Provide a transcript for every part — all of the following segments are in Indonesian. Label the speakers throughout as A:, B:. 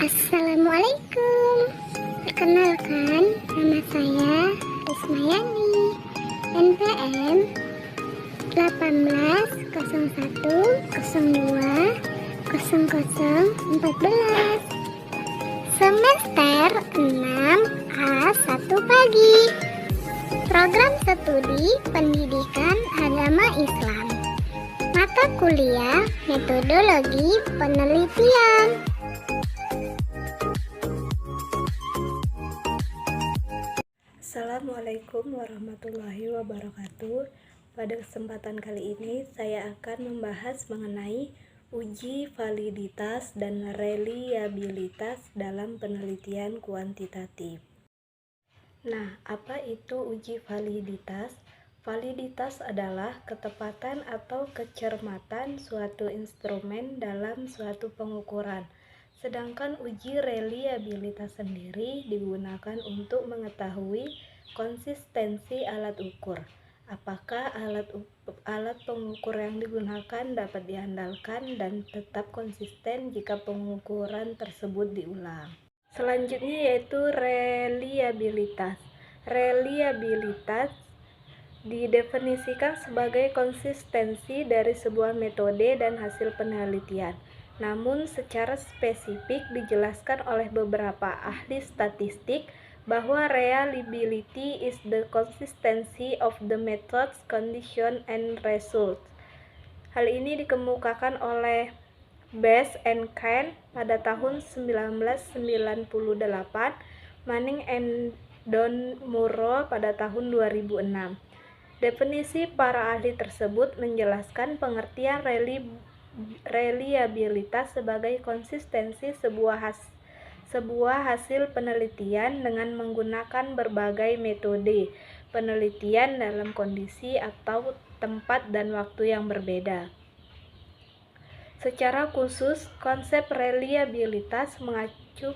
A: Assalamualaikum. Perkenalkan, nama saya Rismayani, NPM 1801020014, semester 6A1 pagi. Program studi pendidikan agama Islam. Mata kuliah metodologi penelitian.
B: Assalamualaikum warahmatullahi wabarakatuh. Pada kesempatan kali ini saya akan membahas mengenai uji validitas dan reliabilitas dalam penelitian kuantitatif. Nah, apa itu uji validitas? Validitas adalah ketepatan atau kecermatan suatu instrumen dalam suatu pengukuran. Sedangkan uji reliabilitas sendiri digunakan untuk mengetahui konsistensi alat ukur. Apakah alat pengukur yang digunakan dapat diandalkan dan tetap konsisten jika pengukuran tersebut diulang. Selanjutnya yaitu reliabilitas. Reliabilitas didefinisikan sebagai konsistensi dari sebuah metode dan hasil penelitian. Namun secara spesifik dijelaskan oleh beberapa ahli statistik bahwa reliability is the consistency of the methods, condition, and results. Hal ini dikemukakan oleh Bass and Cain pada tahun 1998, Manning and Don Murrow pada tahun 2006. Definisi para ahli tersebut menjelaskan pengertian reliabilitas sebagai konsistensi sebuah hasil penelitian dengan menggunakan berbagai metode penelitian dalam kondisi atau tempat dan waktu yang berbeda. Secara khusus, konsep reliabilitas mengacu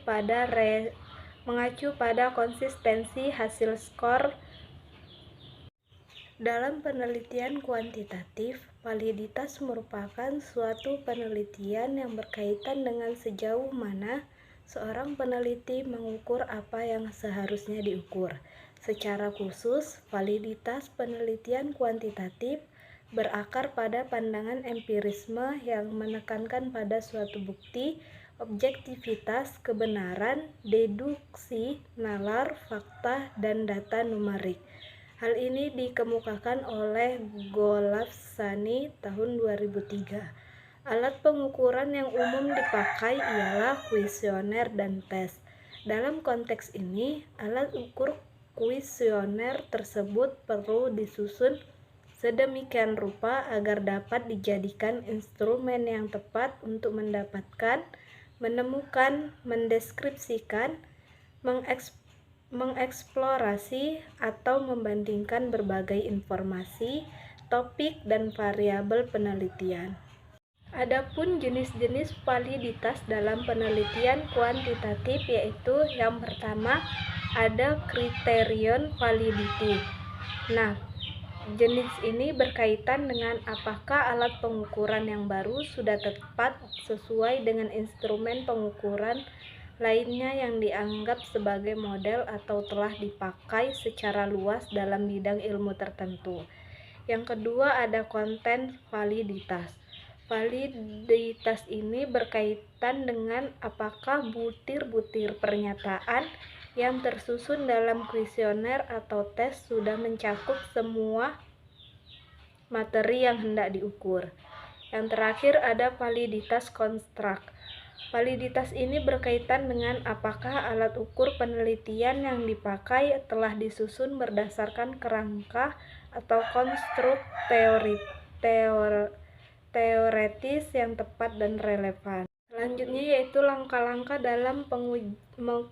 B: pada konsistensi hasil skor. Dalam penelitian kuantitatif, validitas merupakan suatu penelitian yang berkaitan dengan sejauh mana seorang peneliti mengukur apa yang seharusnya diukur. Secara khusus, validitas penelitian kuantitatif berakar pada pandangan empirisme yang menekankan pada suatu bukti, objektivitas, kebenaran, deduksi, nalar, fakta, dan data numerik. Hal ini dikemukakan oleh Golafsani tahun 2003. Alat pengukuran yang umum dipakai ialah kuesioner dan tes. Dalam konteks ini, alat ukur kuesioner tersebut perlu disusun sedemikian rupa agar dapat dijadikan instrumen yang tepat untuk mendapatkan, menemukan, mendeskripsikan, mengeksplorasi atau membandingkan berbagai informasi, topik, dan variabel penelitian. Adapun jenis-jenis validitas dalam penelitian kuantitatif yaitu yang pertama ada criterion validity. Nah, jenis ini berkaitan dengan apakah alat pengukuran yang baru sudah tepat sesuai dengan instrumen pengukuran lainnya yang dianggap sebagai model atau telah dipakai secara luas dalam bidang ilmu tertentu. Yang kedua ada konten validitas. Validitas ini berkaitan dengan apakah butir-butir pernyataan yang tersusun dalam kuesioner atau tes sudah mencakup semua materi yang hendak diukur. Yang terakhir ada validitas konstruk. Validitas ini berkaitan dengan apakah alat ukur penelitian yang dipakai telah disusun berdasarkan kerangka atau konstruk teoretis yang tepat dan relevan. Selanjutnya yaitu langkah-langkah dalam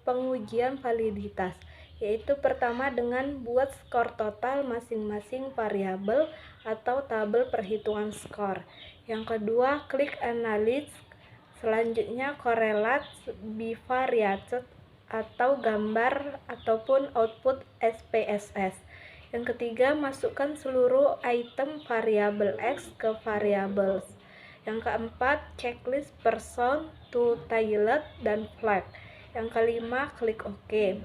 B: pengujian validitas, yaitu pertama dengan buat skor total masing-masing variabel atau tabel perhitungan skor. Yang kedua, klik analysis. Selanjutnya correlate bivariate atau gambar ataupun output SPSS. Yang ketiga, masukkan seluruh item variabel X ke variabel. Yang keempat, checklist person to toilet dan flag. Yang kelima, klik OK.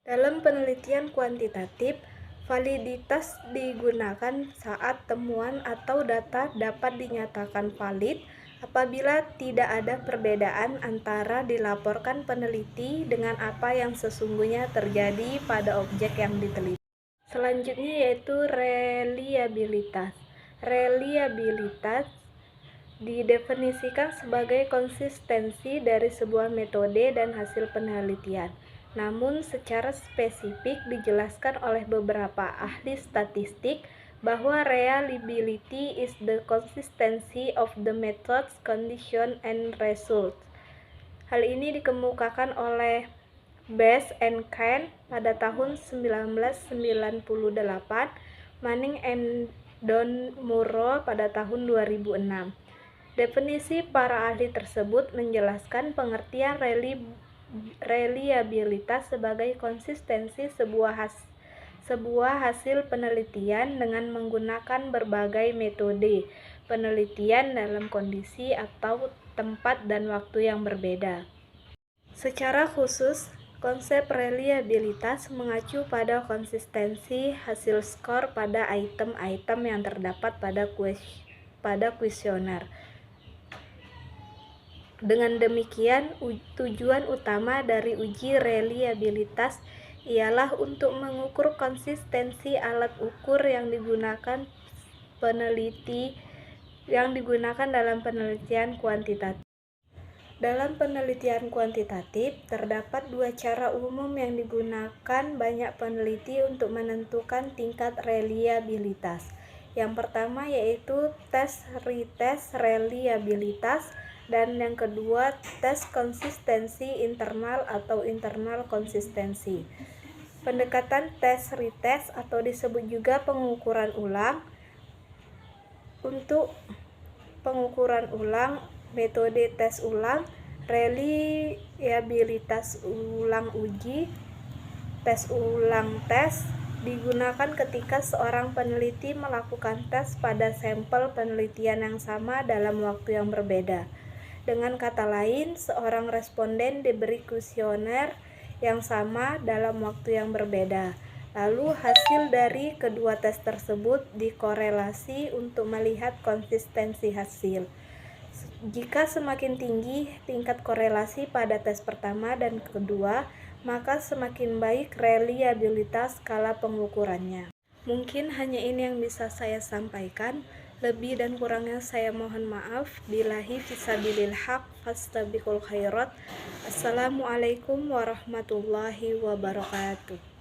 B: Dalam penelitian kuantitatif, validitas digunakan saat temuan atau data dapat dinyatakan valid apabila tidak ada perbedaan antara dilaporkan peneliti dengan apa yang sesungguhnya terjadi pada objek yang diteliti. Selanjutnya yaitu reliabilitas. Reliabilitas didefinisikan sebagai konsistensi dari sebuah metode dan hasil penelitian. Namun secara spesifik dijelaskan oleh beberapa ahli statistik bahwa reliability is the consistency of the methods, condition, and results. Hal ini dikemukakan oleh Bass and Cain pada tahun 1998, Manning and Don Murrow pada tahun 2006. Definisi para ahli tersebut menjelaskan pengertian reliabilitas sebagai konsistensi sebuah hasil penelitian dengan menggunakan berbagai metode penelitian dalam kondisi atau tempat dan waktu yang berbeda. Secara khusus, konsep reliabilitas mengacu pada konsistensi hasil skor pada item-item yang terdapat pada kuesioner. Dengan demikian, tujuan utama dari uji reliabilitas ialah untuk mengukur konsistensi alat ukur yang digunakan dalam penelitian kuantitatif. Dalam penelitian kuantitatif, terdapat dua cara umum yang digunakan banyak peneliti untuk menentukan tingkat reliabilitas. Yang pertama yaitu tes-retest reliabilitas, dan yang kedua tes konsistensi internal atau internal konsistensi. Pendekatan tes-retest atau disebut juga pengukuran ulang. Untuk pengukuran ulang, metode tes ulang, reliabilitas ulang uji, tes ulang tes digunakan ketika seorang peneliti melakukan tes pada sampel penelitian yang sama dalam waktu yang berbeda. Dengan kata lain, seorang responden diberi kuesioner yang sama dalam waktu yang berbeda. Lalu hasil dari kedua tes tersebut dikorelasi untuk melihat konsistensi hasil. Jika semakin tinggi tingkat korelasi pada tes pertama dan kedua, maka semakin baik reliabilitas skala pengukurannya. Mungkin hanya ini yang bisa saya sampaikan. Lebih dan kurangnya saya mohon maaf. Billahi fisabilil haq fastabiqul khairat. Assalamualaikum warahmatullahi wabarakatuh.